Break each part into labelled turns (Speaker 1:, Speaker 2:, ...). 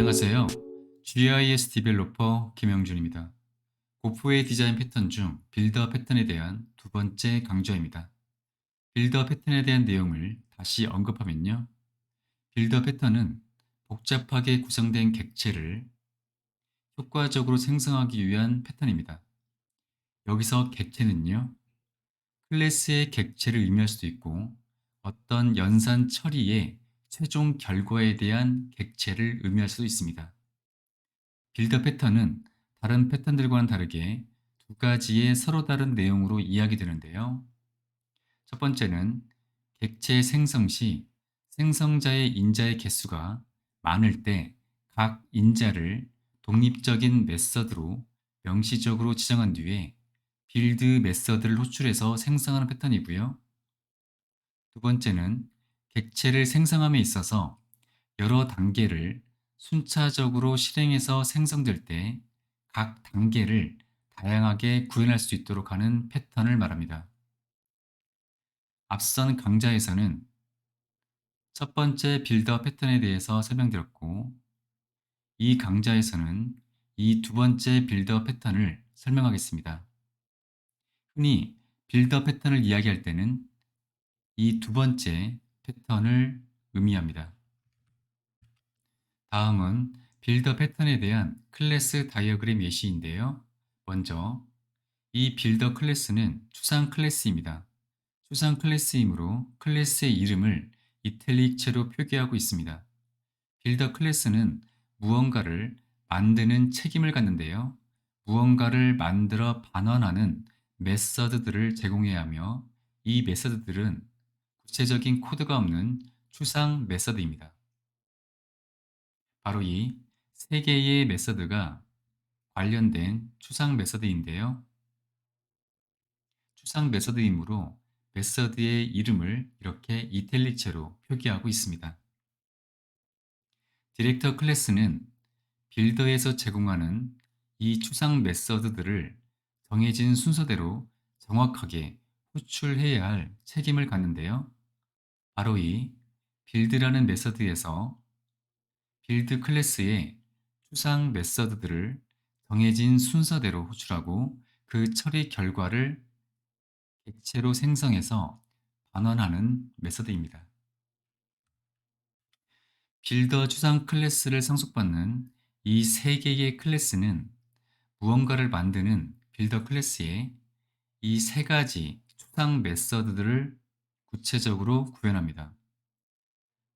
Speaker 1: 안녕하세요. GIS 디벨로퍼 김영준입니다. 고프의 디자인 패턴 중 빌더 패턴에 대한 두 번째 강좌입니다. 빌더 패턴에 대한 내용을 다시 언급하면요. 빌더 패턴은 복잡하게 구성된 객체를 효과적으로 생성하기 위한 패턴입니다. 여기서 객체는요, 클래스의 객체를 의미할 수도 있고 어떤 연산 처리의 최종 결과에 대한 객체를 의미할 수도 있습니다. 빌더 패턴은 다른 패턴들과는 다르게 두 가지의 서로 다른 내용으로 이야기되는데요. 첫 번째는 객체 생성 시 생성자의 인자의 개수가 많을 때 각 인자를 독립적인 메서드로 명시적으로 지정한 뒤에 빌드 메서드를 호출해서 생성하는 패턴이고요. 두 번째는 객체를 생성함에 있어서 여러 단계를 순차적으로 실행해서 생성될 때 각 단계를 다양하게 구현할 수 있도록 하는 패턴을 말합니다. 앞선 강좌에서는 첫 번째 빌더 패턴에 대해서 설명드렸고, 이 강좌에서는 이 두 번째 빌더 패턴을 설명하겠습니다. 흔히 빌더 패턴을 이야기할 때는 이 두 번째 패턴을 의미합니다. 다음은 빌더 패턴에 대한 클래스 다이어그램 예시인데요. 먼저 이 빌더 클래스는 추상 클래스입니다. 추상 클래스이므로 클래스의 이름을 이탈릭체로 표기하고 있습니다. 빌더 클래스는 무언가를 만드는 책임을 갖는데요. 무언가를 만들어 반환하는 메서드들을 제공해야 하며 이 메서드들은 구체적인 코드가 없는 추상 메서드입니다. 바로 이 세 개의 메서드가 관련된 추상 메서드인데요. 추상 메서드이므로 메서드의 이름을 이렇게 이탈릭체로 표기하고 있습니다. 디렉터 클래스는 빌더에서 제공하는 이 추상 메서드들을 정해진 순서대로 정확하게 호출해야 할 책임을 갖는데요. 바로 이 빌드라는 메서드에서 빌드 클래스의 추상 메서드들을 정해진 순서대로 호출하고 그 처리 결과를 객체로 생성해서 반환하는 메서드입니다. 빌더 추상 클래스를 상속받는 이 세 개의 클래스는 무언가를 만드는 빌더 클래스에 이 세 가지 추상 메서드들을 구체적으로 구현합니다.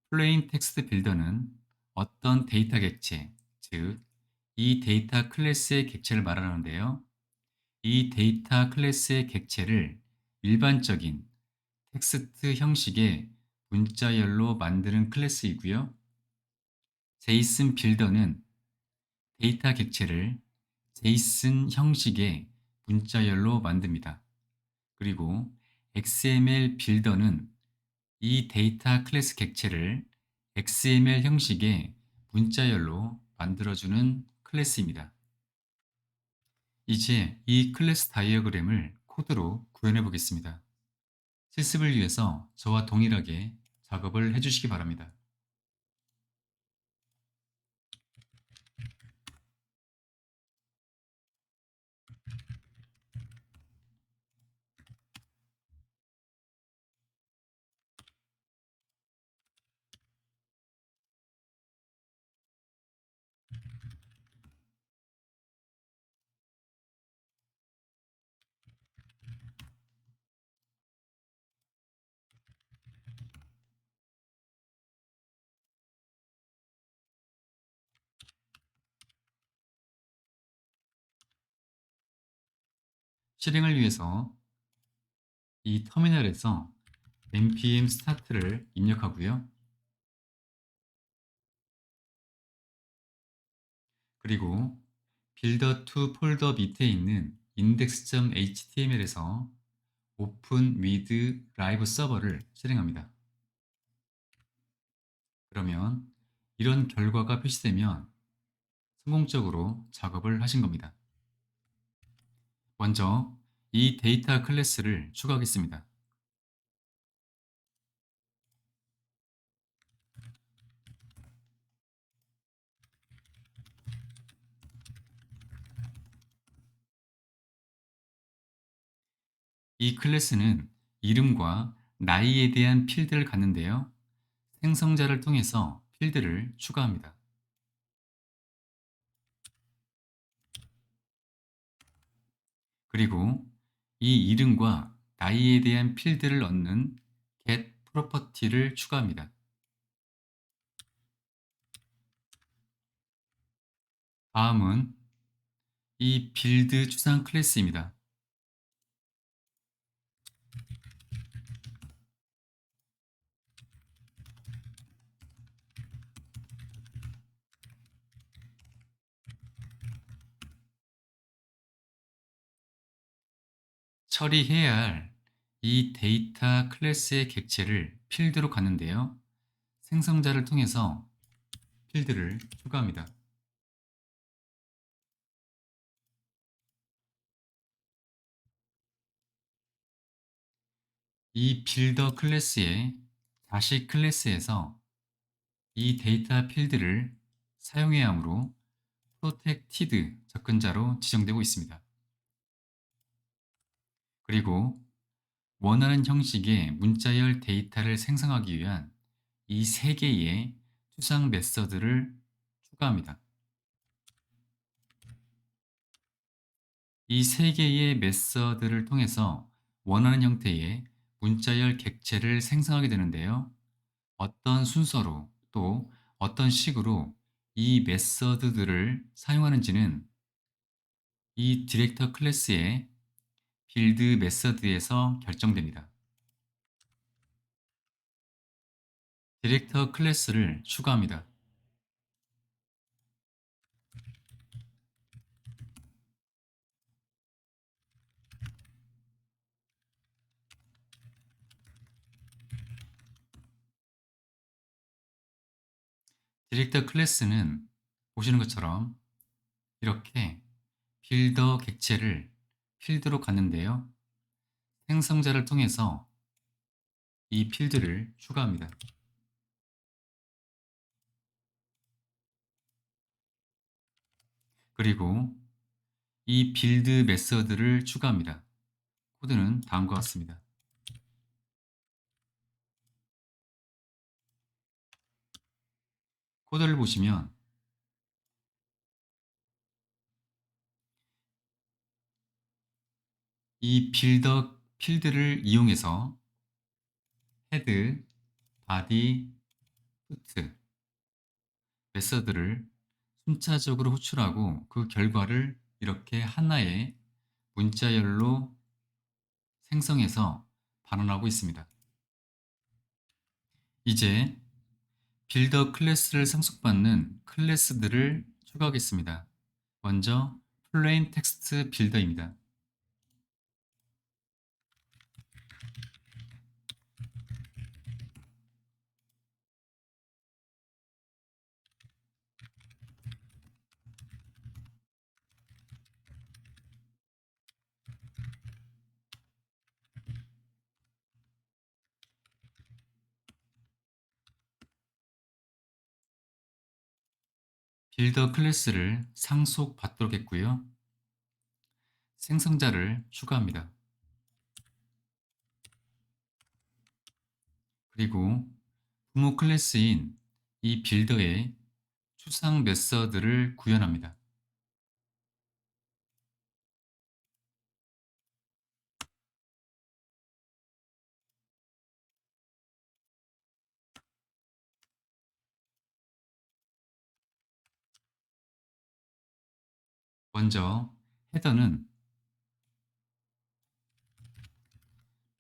Speaker 1: 플레인 텍스트 빌더는 어떤 데이터 객체, 즉, 이 데이터 클래스의 객체를 말하는데요. 이 데이터 클래스의 객체를 일반적인 텍스트 형식의 문자열로 만드는 클래스이고요. 제이슨 빌더는 데이터 객체를 제이슨 형식의 문자열로 만듭니다. 그리고 XML 빌더는 이 데이터 클래스 객체를 XML 형식의 문자열로 만들어주는 클래스입니다. 이제 이 클래스 다이어그램을 코드로 구현해 보겠습니다. 실습을 위해서 저와 동일하게 작업을 해주시기 바랍니다. 실행을 위해서 이 터미널에서 npm start를 입력하고요. 그리고 builder to 폴더 밑에 있는 index.html에서 open with live server를 실행합니다. 그러면 이런 결과가 표시되면 성공적으로 작업을 하신 겁니다. 먼저 이 데이터 클래스를 추가하겠습니다. 이 클래스는 이름과 나이에 대한 필드를 갖는데요. 생성자를 통해서 필드를 추가합니다. 그리고 이 이름과 나이에 대한 필드를 넣는 get 프로퍼티를 추가합니다. 다음은 이 빌드 추상 클래스입니다. 처리해야 할 이 데이터 클래스의 객체를 필드로 갖는데요. 생성자를 통해서 필드를 추가합니다. 이 빌더 클래스의 자식 클래스에서 이 데이터 필드를 사용해야 하므로 프로텍티드 접근자로 지정되고 있습니다. 그리고 원하는 형식의 문자열 데이터를 생성하기 위한 이 세 개의 추상 메서드를 추가합니다. 이 세 개의 메서드를 통해서 원하는 형태의 문자열 객체를 생성하게 되는데요. 어떤 순서로 또 어떤 식으로 이 메서드들을 사용하는지는 이 디렉터 클래스의 빌드 메서드에서 결정됩니다. 디렉터 클래스를 추가합니다. 디렉터 클래스는 보시는 것처럼 이렇게 빌더 객체를 필드로 갖는데요. 생성자를 통해서 이 필드를 추가합니다. 그리고 이 빌드 메서드를 추가합니다. 코드는 다음과 같습니다. 코드를 보시면 이 빌더 필드를 이용해서 헤드, 바디, 푸트 메서드를 순차적으로 호출하고 그 결과를 이렇게 하나의 문자열로 생성해서 반환하고 있습니다. 이제 빌더 클래스를 상속받는 클래스들을 추가하겠습니다. 먼저 plain text 빌더입니다. 빌더 클래스를 상속받도록 했고요. 생성자를 추가합니다. 그리고 부모 클래스인 이 빌더의 추상 메서드를 구현합니다. 먼저 헤더는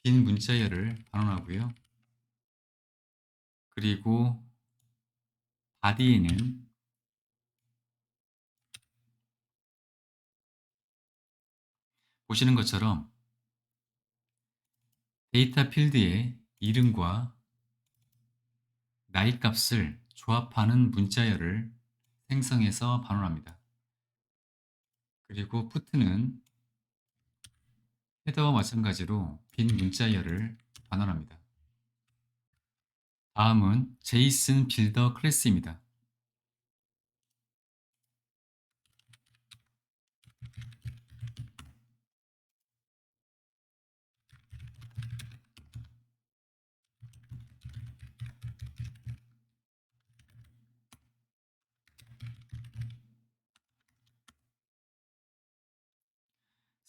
Speaker 1: 빈 문자열을 반환하고요. 그리고 바디에는 보시는 것처럼 데이터 필드의 이름과 나이 값을 조합하는 문자열을 생성해서 반환합니다. 그리고 푸트는 헤더와 마찬가지로 빈 문자열을 반환합니다. 다음은 제이슨 빌더 클래스입니다.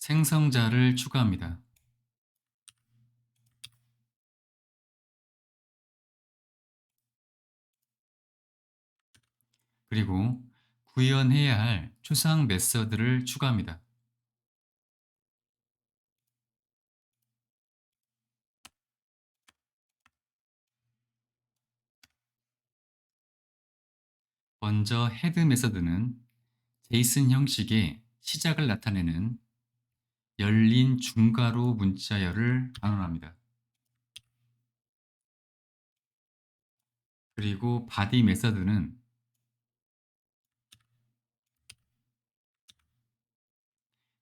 Speaker 1: 생성자를 추가합니다. 그리고 구현해야 할 추상 메서드를 추가합니다. 먼저 헤드 메서드는 제이슨 형식의 시작을 나타내는 열린 중괄호 문자열을 반환합니다. 그리고 바디 메서드는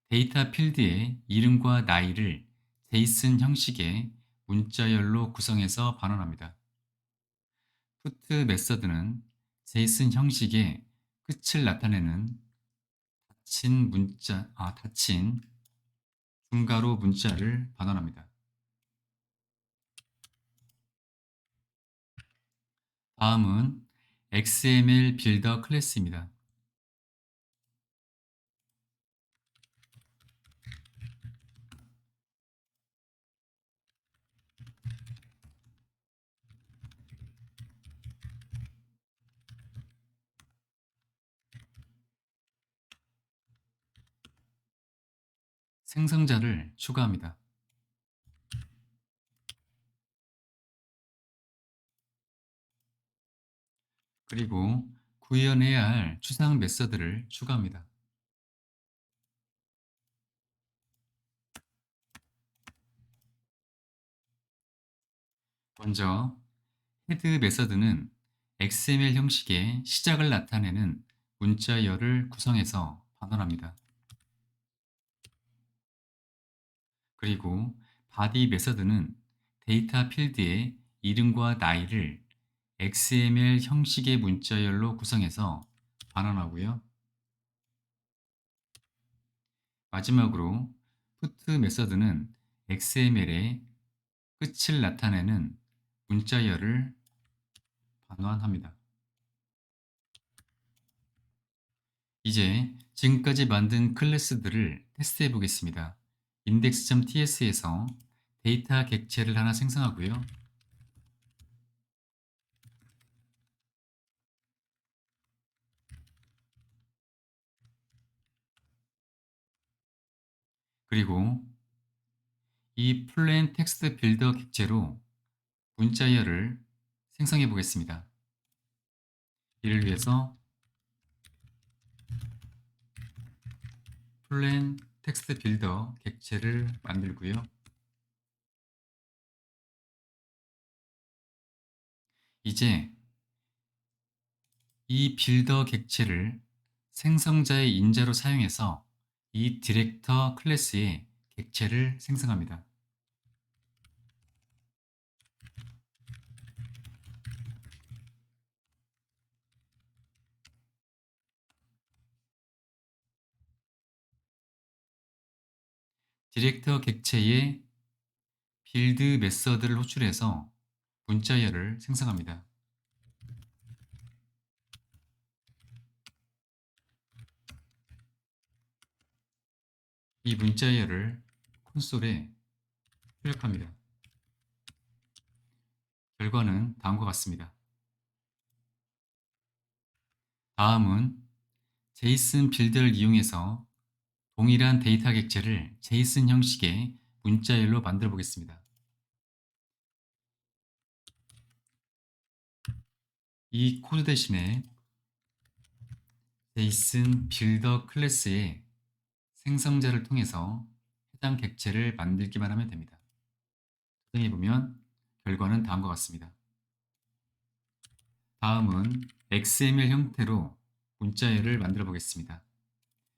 Speaker 1: 데이터 필드의 이름과 나이를 제이슨 형식의 문자열로 구성해서 반환합니다. 푸트 메서드는 제이슨 형식의 끝을 나타내는 닫힌 중괄호 문자를 반환합니다. 다음은 XML 빌더 클래스입니다. 생성자를 추가합니다. 그리고 구현해야 할 추상 메서드를 추가합니다. 먼저 헤드 메서드는 XML 형식의 시작을 나타내는 문자열을 구성해서 반환합니다. 그리고 바디 메서드는 데이터 필드의 이름과 나이를 XML 형식의 문자열로 구성해서 반환하고요. 마지막으로 put 메서드는 XML의 끝을 나타내는 문자열을 반환합니다. 이제 지금까지 만든 클래스들을 테스트해 보겠습니다. index.ts에서 데이터 객체를 하나 생성하고요. 그리고 이 플레인 텍스트 빌더 객체로 문자열을 생성해 보겠습니다. 이를 위해서 플레인 텍스트 빌더 객체를 만들고요. 이제 이 빌더 객체를 생성자의 인자로 사용해서 이 디렉터 클래스의 객체를 생성합니다. 디렉터 객체에 빌드 메서드를 호출해서 문자열을 생성합니다. 이 문자열을 콘솔에 출력합니다. 결과는 다음과 같습니다. 다음은 제이슨 빌드를 이용해서 동일한 데이터 객체를 제이슨 형식의 문자열로 만들어 보겠습니다. 이 코드 대신에 제이슨 빌더 클래스의 생성자를 통해서 해당 객체를 만들기만 하면 됩니다. 실행해 보면 결과는 다음과 같습니다. 다음은 XML 형태로 문자열을 만들어 보겠습니다.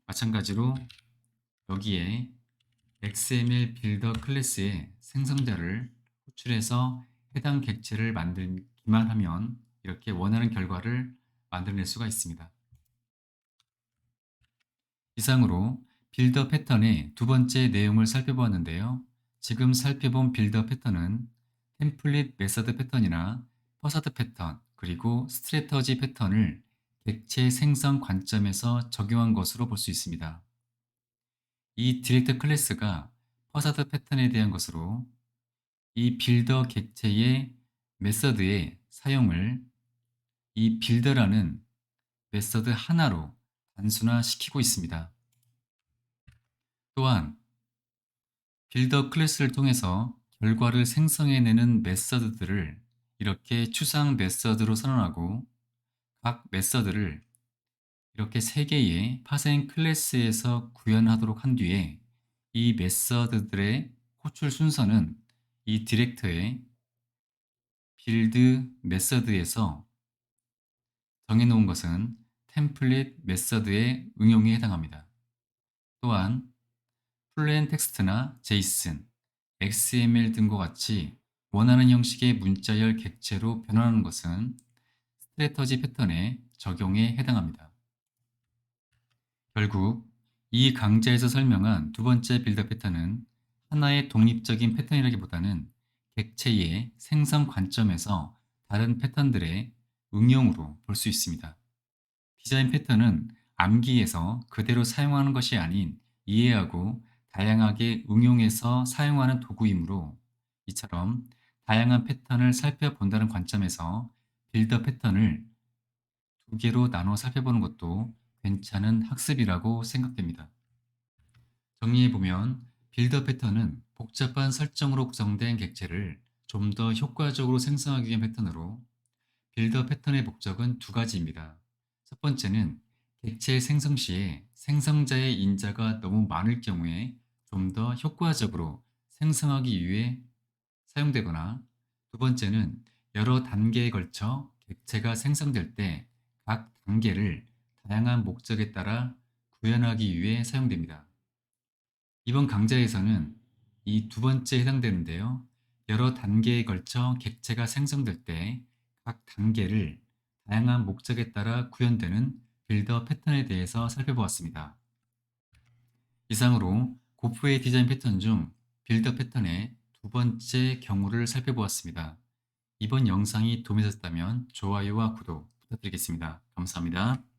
Speaker 1: 마찬가지로 여기에 XML 빌더 클래스의 생성자를 호출해서 해당 객체를 만들기만 하면 이렇게 원하는 결과를 만들어낼 수가 있습니다. 이상으로 빌더 패턴의 두 번째 내용을 살펴보았는데요. 지금 살펴본 빌더 패턴은 템플릿 메서드 패턴이나 퍼사드 패턴, 그리고 스트래터지 패턴을 객체 생성 관점에서 적용한 것으로 볼 수 있습니다. 이 디렉터 클래스가 퍼사드 패턴에 대한 것으로 이 빌더 객체의 메서드의 사용을 이 빌더라는 메서드 하나로 단순화시키고 있습니다. 또한 빌더 클래스를 통해서 결과를 생성해내는 메서드들을 이렇게 추상 메서드로 선언하고 각 메서드를 이렇게 3개의 파생 클래스에서 구현하도록 한 뒤에 이 메서드들의 호출 순서는 이 디렉터의 빌드 메서드에서 정해놓은 것은 템플릿 메서드의 응용에 해당합니다. 또한 플레인 텍스트나 제이슨, XML 등과 같이 원하는 형식의 문자열 객체로 변환하는 것은 스트래터지 패턴의 적용에 해당합니다. 결국 이 강좌에서 설명한 두 번째 빌더 패턴은 하나의 독립적인 패턴이라기보다는 객체의 생성 관점에서 다른 패턴들의 응용으로 볼 수 있습니다. 디자인 패턴은 암기에서 그대로 사용하는 것이 아닌 이해하고 다양하게 응용해서 사용하는 도구이므로 이처럼 다양한 패턴을 살펴본다는 관점에서 빌더 패턴을 두 개로 나눠 살펴보는 것도 괜찮은 학습이라고 생각됩니다. 정리해보면 빌더 패턴은 복잡한 설정으로 구성된 객체를 좀 더 효과적으로 생성하기 위한 패턴으로 빌더 패턴의 목적은 두 가지입니다. 첫 번째는 객체 생성 시에 생성자의 인자가 너무 많을 경우에 좀 더 효과적으로 생성하기 위해 사용되거나 두 번째는 여러 단계에 걸쳐 객체가 생성될 때 각 단계를 다양한 목적에 따라 구현하기 위해 사용됩니다. 이번 강좌에서는 이 두 번째에 해당되는데요. 여러 단계에 걸쳐 객체가 생성될 때 각 단계를 다양한 목적에 따라 구현되는 빌더 패턴에 대해서 살펴보았습니다. 이상으로 고프의 디자인 패턴 중 빌더 패턴의 두 번째 경우를 살펴보았습니다. 이번 영상이 도움이 되셨다면 좋아요와 구독 부탁드리겠습니다. 감사합니다.